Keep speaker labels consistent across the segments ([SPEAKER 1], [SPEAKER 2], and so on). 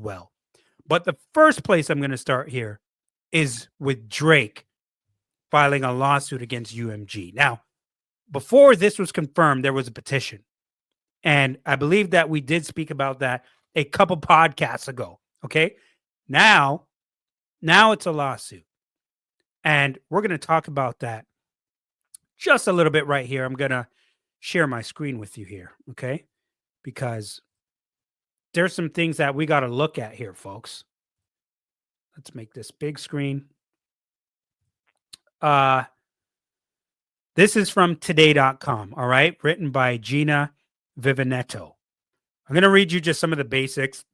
[SPEAKER 1] well. But the first place I'm going to start here is with Drake filing a lawsuit against UMG. Now, before this was confirmed, there was a petition. And I believe that we did speak about that a couple podcasts ago. Okay. Now, now it's a lawsuit. And we're going to talk about that just a little bit right here. I'm going to share my screen with you here. Okay. Because there's some things that we got to look at here, folks. Let's make this big screen. This is from today.com. All right. Written by Gina Vivanetto. I'm going to read you just some of the basics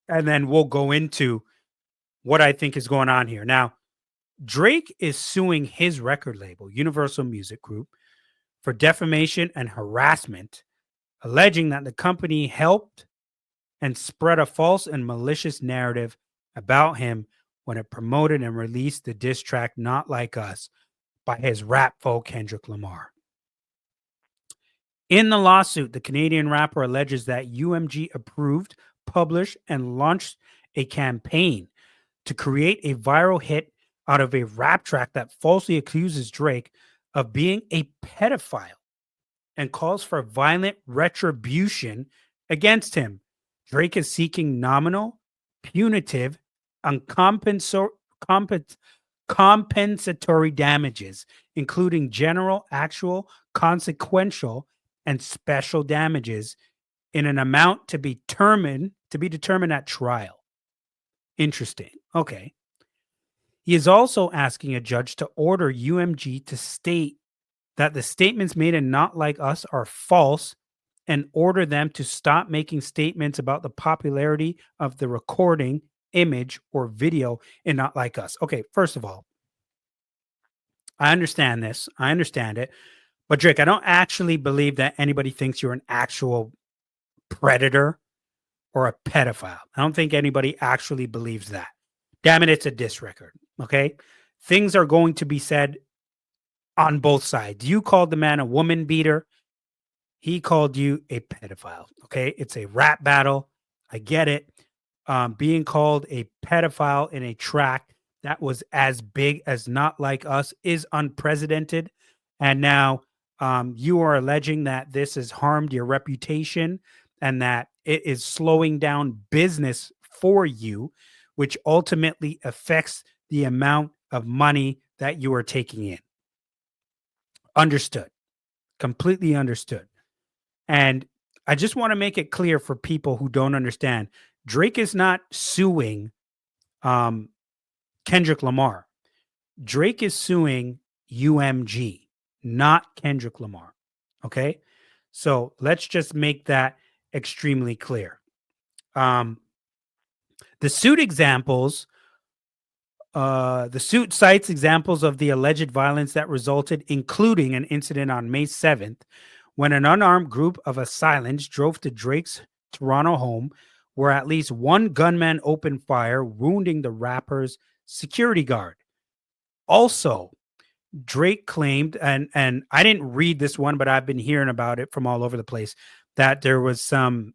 [SPEAKER 1] and then we'll go into what I think is going on here. Now, Drake is suing his record label, Universal Music Group, for defamation and harassment, alleging that the company helped and spread a false and malicious narrative about him when it promoted and released the diss track Not Like Us by his rap foe Kendrick Lamar. In the lawsuit, the Canadian rapper alleges that UMG approved, published, and launched a campaign to create a viral hit out of a rap track that falsely accuses Drake of being a pedophile and calls for violent retribution against him. Drake is seeking nominal, punitive, and compensatory damages, including general, actual, consequential, and special damages in an amount to be determined at trial. Interesting. Okay. He is also asking a judge to order UMG to state that the statements made in Not Like Us are false and order them to stop making statements about the popularity of the recording, image, or video in Not Like Us. Okay, first of all, I understand this. I understand it. But Drake, I don't actually believe that anybody thinks you're an actual predator or a pedophile. I don't think anybody actually believes that. Damn it, it's a diss record. Okay. Things are going to be said on both sides. You called the man a woman beater. He called you a pedophile. Okay. It's a rap battle. I get it. Being called a pedophile in a track that was as big as Not Like Us is unprecedented. And now you are alleging that this has harmed your reputation and that it is slowing down business for you, which ultimately affects the amount of money that you are taking in. Understood. Completely understood. And I just want to make it clear for people who don't understand. Drake is not suing Kendrick Lamar. Drake is suing UMG, not Kendrick Lamar. Okay? So let's just make that extremely clear. The suit cites examples of the alleged violence that resulted, including an incident on May 7th when an unarmed group of assailants drove to Drake's Toronto home where at least one gunman opened fire, wounding the rapper's security guard. Also, Drake claimed, and I didn't read this one, but I've been hearing about it from all over the place, that there was some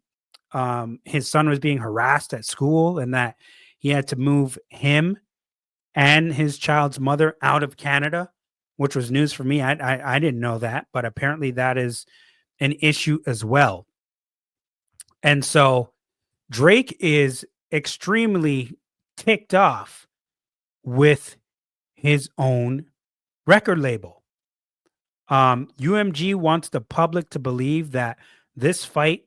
[SPEAKER 1] his son was being harassed at school and that he had to move him and his child's mother out of Canada, which was news for me. I didn't know that, but apparently that is an issue as well. And so Drake is extremely ticked off with his own record label. UMG wants the public to believe that this fight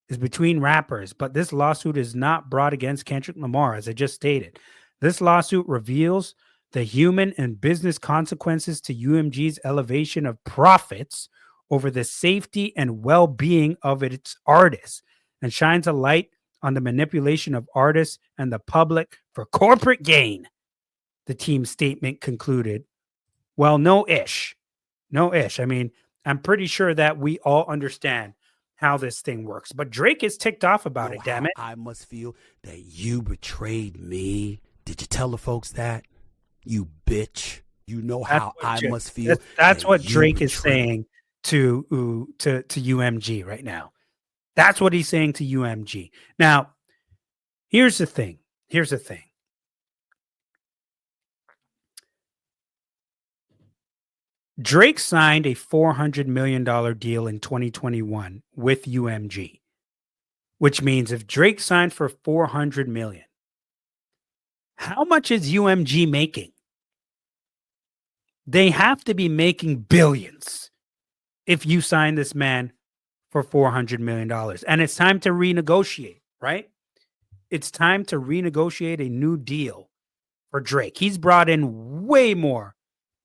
[SPEAKER 1] is between rappers, but this lawsuit is not brought against Kendrick Lamar, as I just stated. This lawsuit reveals the human and business consequences to UMG's elevation of profits over the safety and well-being of its artists and shines a light on the manipulation of artists and the public for corporate gain. The team's statement concluded. Well, no ish. I mean, I'm pretty sure that we all understand how this thing works. But Drake is ticked off about it, damn it.
[SPEAKER 2] I must feel that you betrayed me. Did you tell the folks that? You bitch. You know how I must feel.
[SPEAKER 1] That's what Drake is saying to UMG right now. That's what he's saying to UMG. Now, Here's the thing. Here's the thing. Drake signed a $400 million deal in 2021 with UMG, which means if Drake signed for 400 million, how much is UMG making? They have to be making billions if you sign this man for $400 million. And it's time to renegotiate, right? It's time to renegotiate a new deal for Drake. He's brought in way more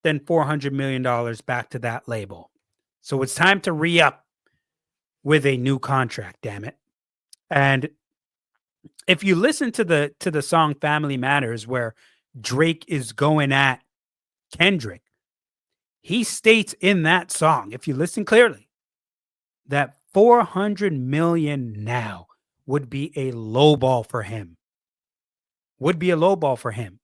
[SPEAKER 1] than $400 million back to that label. So it's time to re-up with a new contract, damn it. And if you listen to the song Family Matters, where Drake is going at Kendrick, he states in that song, if you listen clearly, that 400 million now would be a low ball for him. Would be a low ball for him.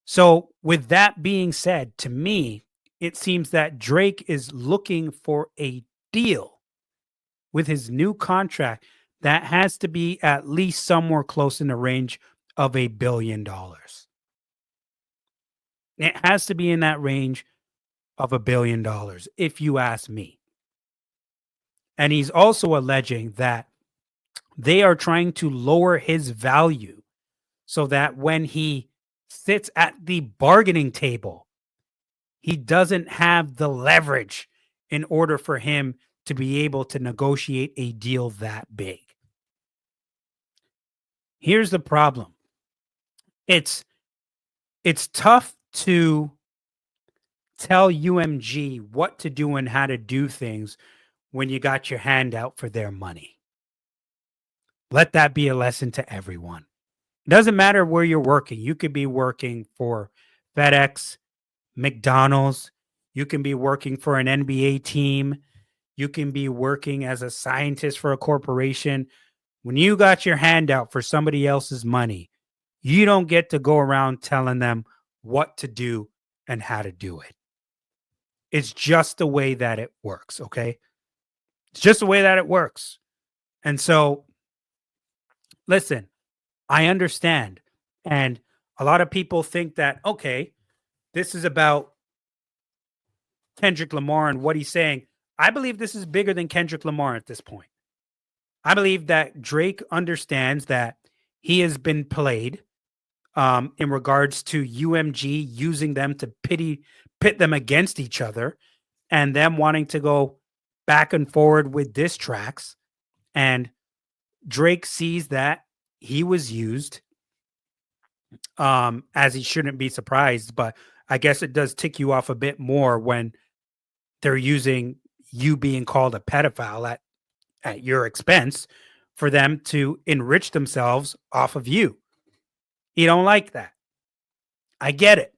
[SPEAKER 1] So, with that being said, to me, it seems that Drake is looking for a deal with his new contract that has to be at least somewhere close in the range of $1 billion. It has to be in that range of $1 billion, if you ask me. And he's also alleging that they are trying to lower his value so that when he sits at the bargaining table, he doesn't have the leverage in order for him to be able to negotiate a deal that big. Here's the problem. It's tough to tell UMG what to do and how to do things when you got your hand out for their money. Let that be a lesson to everyone. It doesn't matter where you're working. You could be working for FedEx, McDonald's. You can be working for an NBA team. You can be working as a scientist for a corporation. When you got your hand out for somebody else's money, you don't get to go around telling them what to do and how to do it. It's just the way that it works, okay? It's just the way that it works. And so, listen, I understand. And a lot of people think that, okay, this is about Kendrick Lamar and what he's saying. I believe this is bigger than Kendrick Lamar at this point. I believe that Drake understands that he has been played in regards to UMG using them to pit them against each other and them wanting to go back and forward with diss tracks. And Drake sees that he was used, as he shouldn't be surprised, but I guess it does tick you off a bit more when they're using you being called a pedophile at your expense for them to enrich themselves off of you. You don't like that. I get it.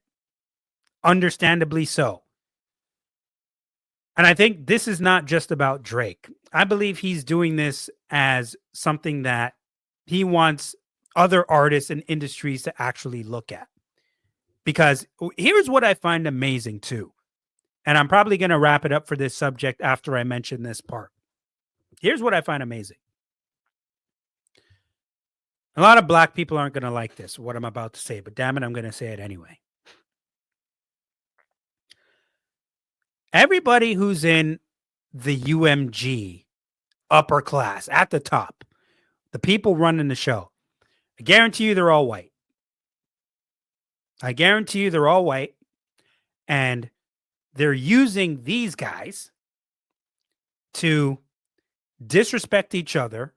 [SPEAKER 1] Understandably so. And I think this is not just about Drake. I believe he's doing this as something that he wants other artists and industries to actually look at. Because here's what I find amazing too. And I'm probably going to wrap it up for this subject after I mention this part. Here's what I find amazing. A lot of black people aren't going to like this, what I'm about to say, but damn it, I'm going to say it anyway. Everybody who's in the UMG upper class at the top, the people running the show, I guarantee you they're all white. I guarantee you they're all white. And they're using these guys to disrespect each other,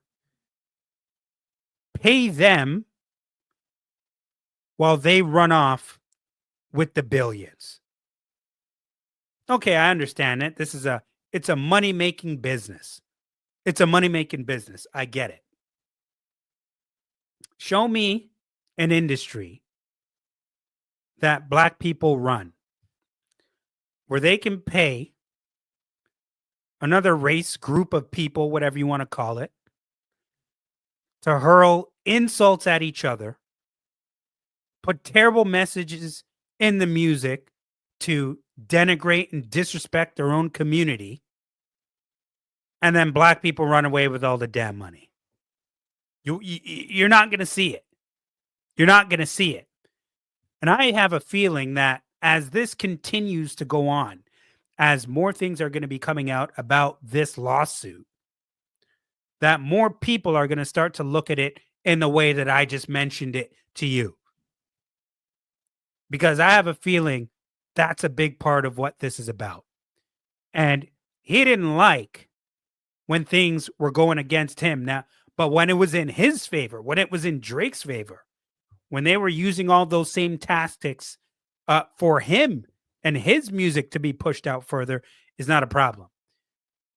[SPEAKER 1] pay them while they run off with the billions. Okay, I understand it. It's a money-making business. It's a money-making business. I get it. Show me an industry that black people run where they can pay another race, group of people, whatever you want to call it, to hurl insults at each other, put terrible messages in the music to denigrate and disrespect their own community, and then black people run away with all the damn money. You're not going to see it. You're not going to see it. And I have a feeling that as this continues to go on, as more things are going to be coming out about this lawsuit, that more people are going to start to look at it in the way that I just mentioned it to you. Because I have a feeling that's a big part of what this is about. And he didn't like when things were going against him now, but when it was in his favor, when it was in Drake's favor, when they were using all those same tactics for him and his music to be pushed out further is not a problem.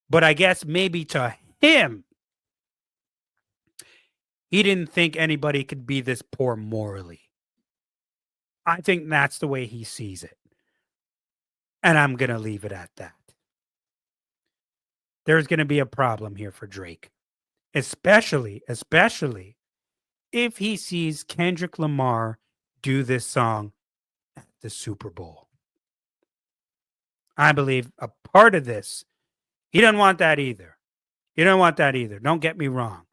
[SPEAKER 1] But I guess maybe to him, he didn't think anybody could be this poor morally. I think that's the way he sees it. And I'm going to leave it at that. There's going to be a problem here for Drake, especially if he sees Kendrick Lamar do this song at the Super Bowl. I believe a part of this, he doesn't want that either. He doesn't want that either. Don't get me wrong.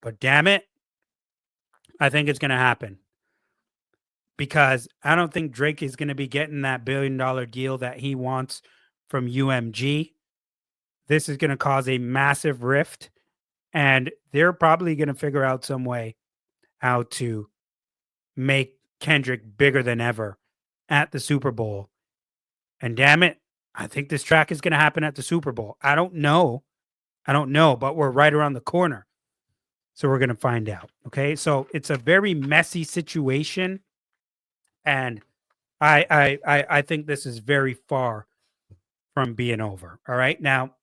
[SPEAKER 1] But damn it, I think it's going to happen. Because I don't think Drake is going to be getting that $1 billion deal that he wants from UMG. This is going to cause a massive rift. And they're probably going to figure out some way how to make Kendrick bigger than ever at the Super Bowl. And damn it, I think this track is going to happen at the Super Bowl. I don't know, but we're right around the corner. So we're going to find out. Okay. So it's a very messy situation. And I think this is very far from being over. All right. Now,